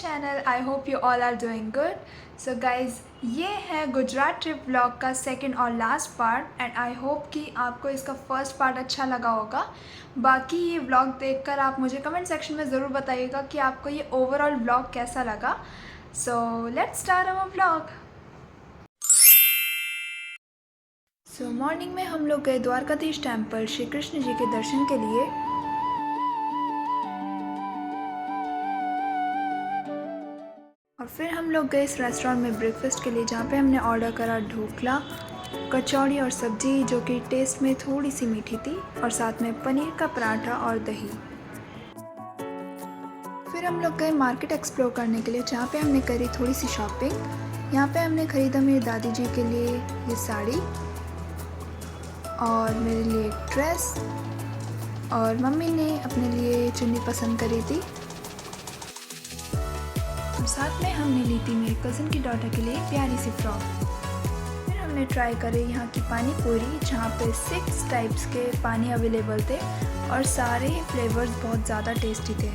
channel. I hope you all are doing good. So guys, ये है Gujarat trip vlog का second और last part and I hope कि आपको इसका फर्स्ट पार्ट अच्छा लगा होगा। बाकी ये व्लॉग देखकर आप मुझे कमेंट सेक्शन में ज़रूर बताइएगा कि आपको ये ओवरऑल व्लॉग कैसा लगा। So let's start our vlog. So morning में हम लोग गए द्वारकाधीश टेम्पल श्री कृष्ण जी के दर्शन के लिए। और फिर हम लोग गए इस रेस्टोरेंट में ब्रेकफास्ट के लिए, जहाँ पे हमने ऑर्डर करा ढोकला, कचौड़ी और सब्जी जो कि टेस्ट में थोड़ी सी मीठी थी, और साथ में पनीर का पराठा और दही। फिर हम लोग गए मार्केट एक्सप्लोर करने के लिए, जहाँ पे हमने करी थोड़ी सी शॉपिंग। यहाँ पे हमने ख़रीदा मेरी दादी जी के लिए ये साड़ी और मेरे लिए एक ड्रेस, और मम्मी ने अपने लिए चुन्नी पसंद करी थी। और साथ में हमने ली थी मेरे कज़न की डॉटर के लिए प्यारी सी फ्रॉक। फिर हमने ट्राई करे यहाँ की पानी पूरी, जहाँ पे 6 टाइप्स के पानी अवेलेबल थे और सारे फ्लेवर्स बहुत ज़्यादा टेस्टी थे।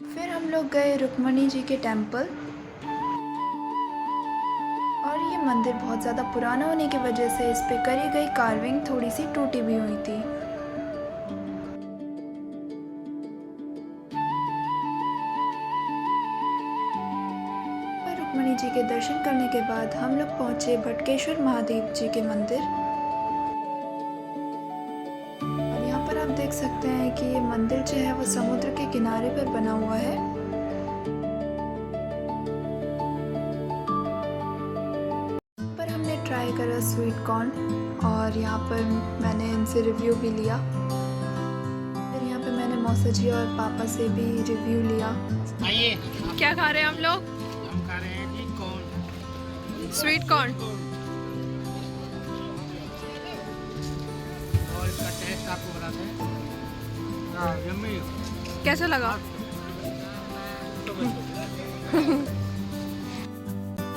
फिर हम लोग गए रुक्मणी जी के टेम्पल, और ये मंदिर बहुत ज़्यादा पुराना होने की वजह से इस पे करी गई कार्विंग थोड़ी सी टूटी भी हुई थी। रुक्मणी जी के दर्शन करने के बाद हम लोग पहुंचे भटकेश्वर महादेव जी के मंदिर। और यहाँ पर आप देख सकते हैं कि ये मंदिर जो है वो समुद्र के किनारे पर बना हुआ है। पर हमने ट्राई करा स्वीट कॉर्न, और यहाँ पर मैंने इनसे रिव्यू भी लिया। फिर यहाँ पे मैंने मौसा जी और पापा से भी रिव्यू लिया। क्या खा रहे हैं हम लोग? Sweet corn. और इसका टेस्ट आपको बताते हैं। यम्मी। कैसा लगा?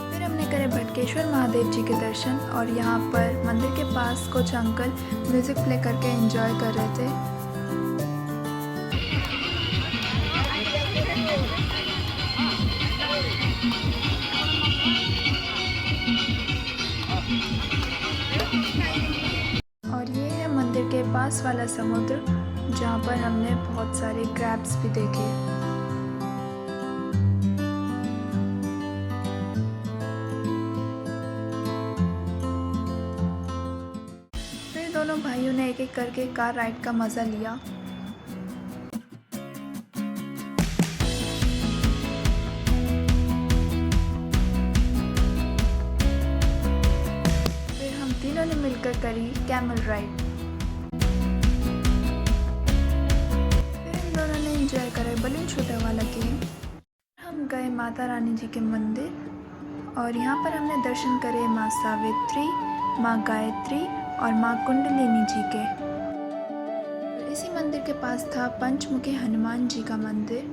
फिर हमने करे भटकेश्वर महादेव जी के दर्शन, और यहाँ पर मंदिर के पास कुछ अंकल म्यूजिक प्ले करके एंजॉय कर रहे थे। और ये है मंदिर के पास वाला समुद्र, जहाँ पर हमने बहुत सारे क्रैब्स भी देखे। फिर दोनों भाइयों ने एक एक करके कार राइड का मज़ा लिया। तीनों ने मिलकर करी कैमल राइड। फिर इन दोनों ने एंजॉय करा बलून छोटा वाला गेम। हम गए माता रानी जी के मंदिर, और यहाँ पर हमने दर्शन करे माँ सावित्री, माँ गायत्री और माँ कुंडलिनी जी के। इसी मंदिर के पास था पंचमुखी हनुमान जी का मंदिर।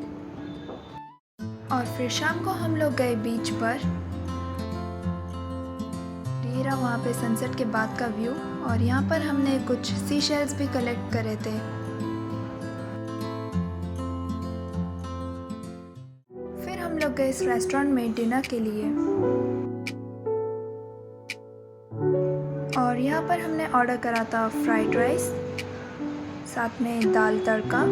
और फिर शाम को हम लोग गए बीच पर। ये रहा वहाँ पे सनसेट के बाद का व्यू, और यहाँ पर हमने कुछ सी शेल्स भी कलेक्ट करे थे। फिर हम लोग गए इस रेस्टोरेंट में डिनर के लिए, और यहाँ पर हमने ऑर्डर करा था फ्राइड राइस, साथ में दाल तड़का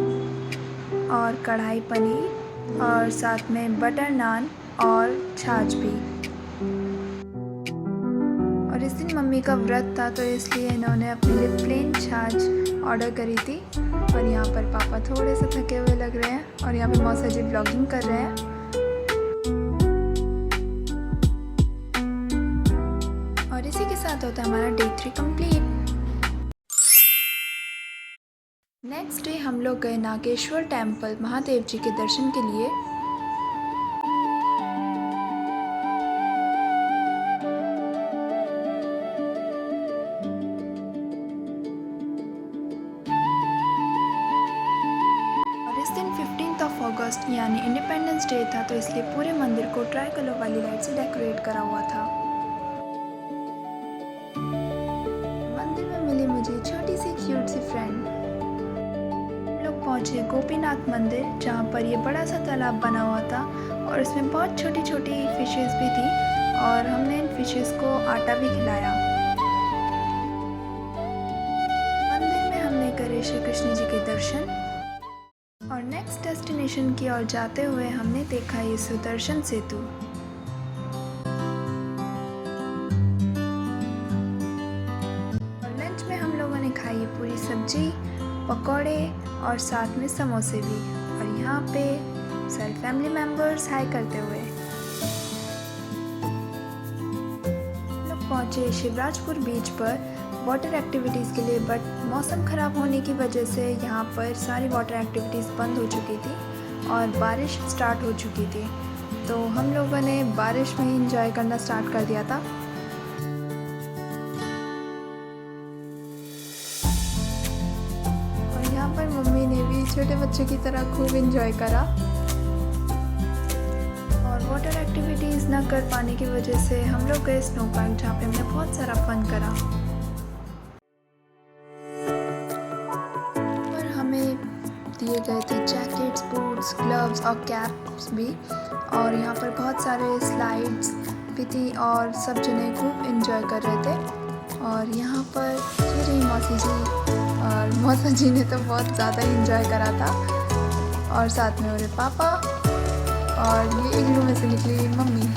और कढ़ाई पनीर, और साथ में बटर नान और छाछ भी। और इस दिन मम्मी का व्रत था, तो इसलिए इन्होंने अपने लिए प्लेन छाछ ऑर्डर करी थी। और यहाँ पर पापा थोड़े से थके हुए लग रहे हैं, और यहाँ पे मौसा जी ब्लॉगिंग कर रहे हैं। और इसी के साथ होता है हमारा डे 3 कंप्लीट। नेक्स्ट डे हम लोग गए नागेश्वर टेम्पल महादेव जी के दर्शन के लिए। अगस्त यानी इंडिपेंडेंस डे था, तो इसलिए पूरे मंदिर को ट्राई कलर वाली लाइट से डेकोरेट करा हुआ था। मंदिर में मिली मुझे छोटी सी क्यूट सी फ्रेंड। पहुँचे गोपीनाथ मंदिर, जहाँ पर ये बड़ा सा तालाब बना हुआ था और इसमें बहुत छोटी छोटी फिशेस भी थी और हमने इन फिशेस को आटा भी खिलाया। मंदिर में हमने करे श्री कृष्ण जी के दर्शन और नेक्स्ट डेस्टिनेशन की ओर जाते हुए हमने देखा ये सुदर्शन सेतु। और लंच में हम लोगों ने खाई पूरी सब्जी, पकौड़े और साथ में समोसे भी। और यहाँ पे सारे फैमिली मेम्बर्स हाई करते हुए लोग पहुँचे शिवराजपुर बीच पर वाटर एक्टिविटीज़ के लिए, बट मौसम ख़राब होने की वजह से यहाँ पर सारी वाटर एक्टिविटीज़ बंद हो चुकी थी और बारिश स्टार्ट हो चुकी थी, तो हम लोगों ने बारिश में ही इंजॉय करना स्टार्ट कर दिया था। और यहाँ पर मम्मी ने भी छोटे बच्चों की तरह खूब इंजॉय करा और वाटर एक्टिविटीज़ ना कर पाने की वजह से हम लोग गए स्नो पार्क, जहाँ पे हमने बहुत सारा फन करा। दिए गए थे जैकेट्स, बूट्स, ग्लव्स और कैप्स भी। और यहाँ पर बहुत सारे स्लाइड्स भी थी और सब जने खूब एंजॉय कर रहे थे। और यहाँ पर ये रही मौसी जी, और मौसा जी ने तो बहुत ज़्यादा ही एंजॉय करा था। और साथ में मेरे पापा और ये इग्लू में से निकली मम्मी।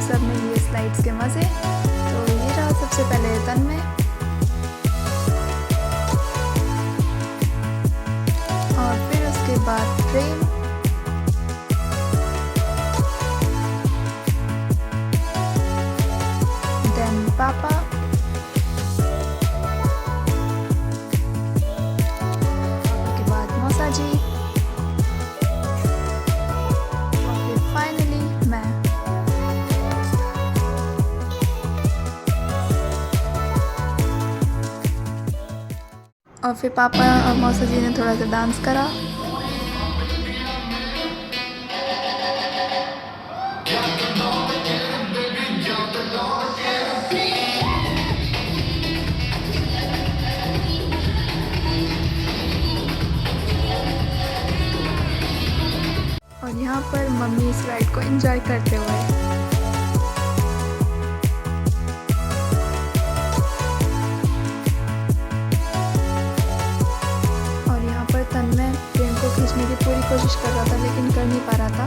सब ने लिए स्लाइड्स के मज़े। तो ये रहा सबसे पहले तन्मय, और फिर उसके बाद प्रेम, देन पापा, उसके बाद मौसा जी और फिर फाइनली मैं। और फिर पापा और मौसा जी ने थोड़ा सा डांस करा। और यहाँ पर मम्मी इस राइड को एंजॉय करते हुए। तन्मय प्रेम को खींचने की पूरी कोशिश कर रहा था लेकिन कर नहीं पा रहा था।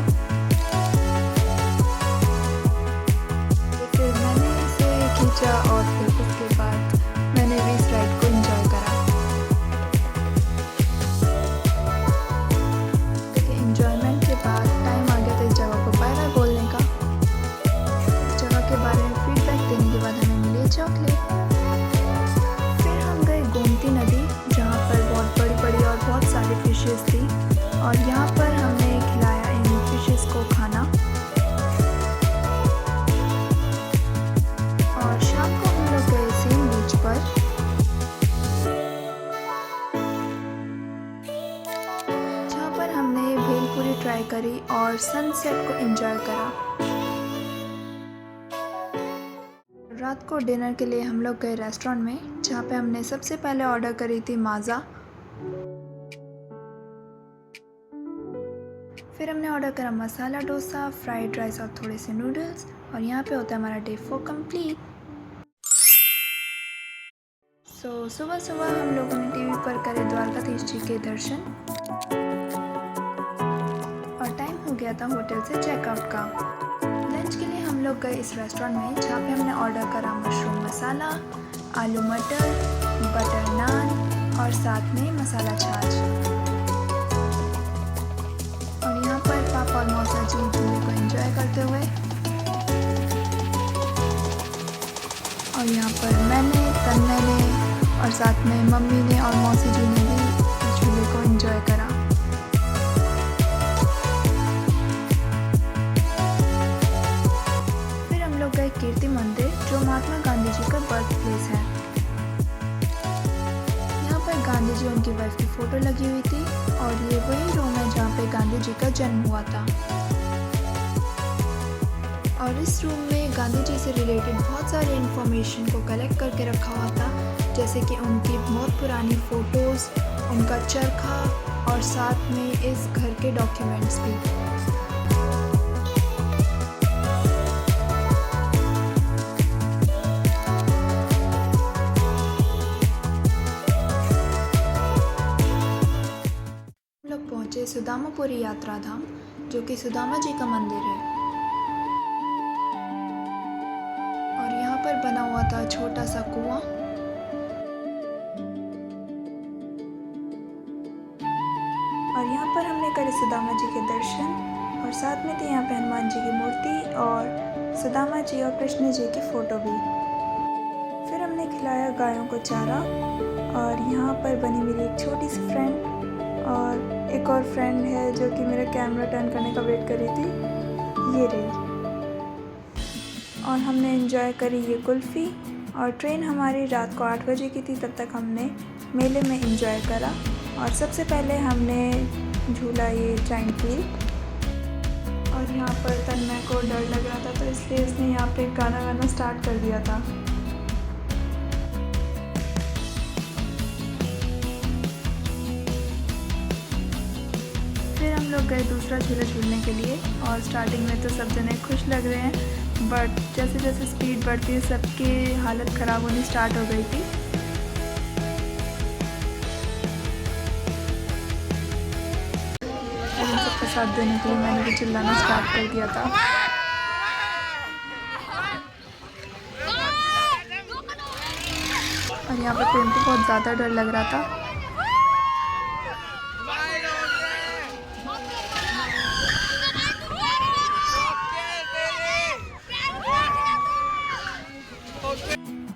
तो फिर मैंने इसे खींचा और फिर उसके बाद मैंने भी इस राइड को एंजॉय करा। देखिए एंजॉयमेंट के बाद टाइम आ गया था इस जगह को बाय बाय बोलने का। इस जगह के बारे में फीडबैक देने के बाद हमें मिली चॉकलेट। फिर हम गए गोमती नदी, जहाँ पर बहुत बड़ी और बहुत सारी फिशेस थी और यहाँ पर हमने खिलाया इन फिशेस को खाना। और शाम को हम लोग गए सेम बीच पर, जहाँ पर हमने भेलपूरी ट्राई करी और सनसेट को एंजॉय करा। रात को डिनर के लिए हम लोग गए रेस्टोरेंट में, जहाँ पे हमने सबसे पहले ऑर्डर करी थी माज़ा। फिर हमने ऑर्डर करा मसाला डोसा, फ्राइड राइस और थोड़े से नूडल्स। और यहाँ पे होता है हमारा डे 4 कंप्लीट। सुबह सुबह हम लोगों ने टीवी पर करे द्वारकाधीश जी के दर्शन और टाइम हो गया था होटल से चेकआउट का। लंच के लिए हम लोग गए इस रेस्टोरेंट में, जहाँ पे हमने ऑर्डर करा मशरूम मसाला, आलू मटर, बटर नान और साथ में मसाला छाछ। और यहाँ पर पापा और मौसा जी झूले को एंजॉय करते हुए, और यहाँ पर मैंने, तन्मय ने और साथ में मम्मी ने और मौसी जी ने भी झूले को एंजॉय करा। फिर हम लोग गए कीर्ति मंदिर, जो महात्मा गांधी जी का बर्थ प्लेस है। यहाँ पर गांधी जी उनकी वाइफ की फ़ोटो लगी हुई थी और ये वही रूम है जहाँ पे गांधी जी का जन्म हुआ था। और इस रूम में गांधी जी से रिलेटेड बहुत सारे इन्फॉर्मेशन को कलेक्ट करके रखा हुआ था, जैसे कि उनकी बहुत पुरानी फ़ोटोज़, उनका चरखा और साथ में इस घर के डॉक्यूमेंट्स भी। पहुँचे सुदामापुरी यात्रा धाम, जो कि सुदामा जी का मंदिर है। और यहाँ पर बना हुआ था छोटा सा कुआं। और यहाँ पर हमने करे सुदामा जी के दर्शन और साथ में थी यहाँ पे हनुमान जी की मूर्ति और सुदामा जी और कृष्ण जी की फ़ोटो भी। फिर हमने खिलाया गायों को चारा और यहाँ पर बनी मेरी एक छोटी सी फ्रेंड और एक और फ्रेंड है जो कि मेरा कैमरा टर्न करने का वेट कर रही थी, ये रही। और हमने एंजॉय करी ये कुल्फ़ी और ट्रेन हमारी रात को 8 बजे की थी, तब तक हमने मेले में एंजॉय करा। और सबसे पहले हमने झूला ये जाइंट व्हील। और यहाँ पर तन्मय को डर लग रहा था तो इसलिए उसने यहाँ पे गाना स्टार्ट कर दिया था। फिर हम लोग गए दूसरा झूला झूलने के लिए और स्टार्टिंग में तो सब जने खुश लग रहे हैं, बट जैसे जैसे स्पीड बढ़ती है सबकी हालत ख़राब होनी स्टार्ट हो गई थी। और इन सबका साथ देने के लिए मैंने भी चिल्लाना स्टार्ट कर दिया था। और यहाँ पर प्रेम को बहुत ज़्यादा डर लग रहा था।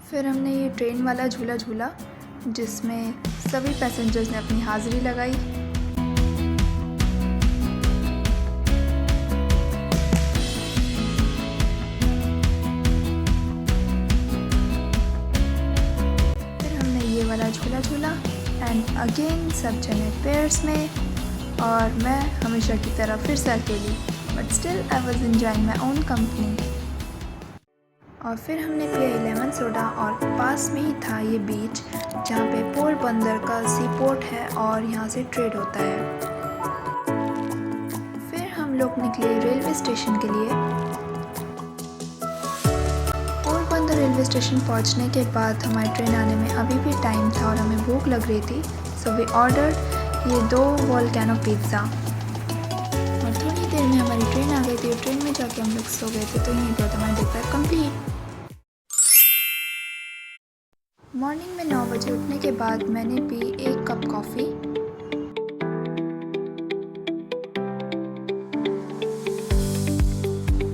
फिर हमने ये ट्रेन वाला झूला झूला जिसमें सभी पैसेंजर्स ने अपनी हाज़िरी लगाई। फिर हमने ये वाला झूला झूला एंड अगेन सब जने पेयर्स में और मैं हमेशा की तरह फिर से अकेली, but still I was enjoying my own company. और फिर हमने पिया लेमन सोडा और पास में ही था ये बीच जहाँ पे पोरबंदर का सी पोर्ट है और यहाँ से ट्रेड होता है। फिर हम लोग निकले रेलवे स्टेशन के लिए। पोरबंदर रेलवे स्टेशन पहुँचने के बाद हमारी ट्रेन आने में अभी भी टाइम था और हमें भूख लग रही थी, सो वी ऑर्डर्ड ये 2 वोल्केनो पिज़्ज़ा। और थोड़ी देर में हमारी ट्रेन आ गई थी और ट्रेन में जाके हम लोग सो गए थे, तो यहीं पर हमारा डिनर कंप्लीट। मॉर्निंग में 9 बजे उठने के बाद मैंने पी 1 कप कॉफ़ी।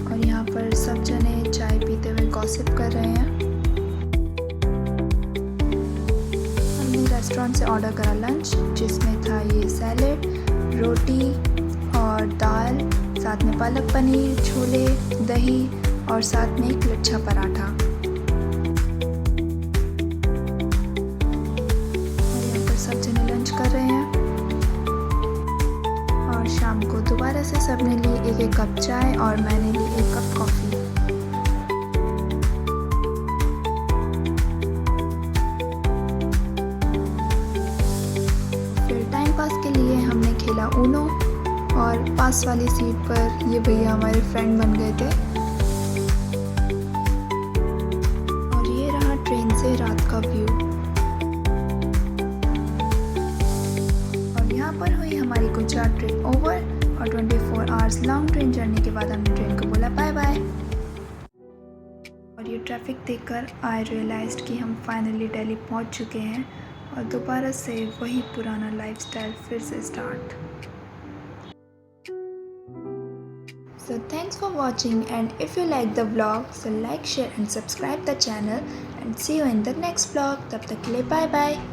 और यहाँ पर सब जने चाय पीते हुए गॉसिप कर रहे हैं। हमने रेस्टोरेंट से ऑर्डर करा लंच, जिसमें था ये सैलेड, रोटी और दाल, साथ में पालक पनीर, छोले, दही और साथ में एक लच्छा पराठा। और यहाँ पर सब जने लंच कर रहे हैं। और शाम को दोबारा से सबने ली 1-1 कप चाय और मैंने ली 1 कप कॉफ़ी। फिर टाइम पास के लिए हमने खेला ऊनो और पास वाली सीट पर ये भैया हमारे फ्रेंड बन गए थे। और ये रहा ट्रेन से रात का व्यू। और यहाँ पर हुई हमारी गुजरात ट्रिप ओवर और 24 आवर्स लॉन्ग ट्रेन जर्नी के बाद हमने ट्रेन को बोला बाय बाय। और ये ट्रैफिक देखकर आई रियलाइज्ड कि हम फाइनली दिल्ली पहुँच चुके हैं और दोबारा से वही पुराना लाइफस्टाइल फिर से start. So thanks for watching, and if you like the vlog, so like, share and subscribe the channel and see you in the next vlog. तब तक के लिए bye bye.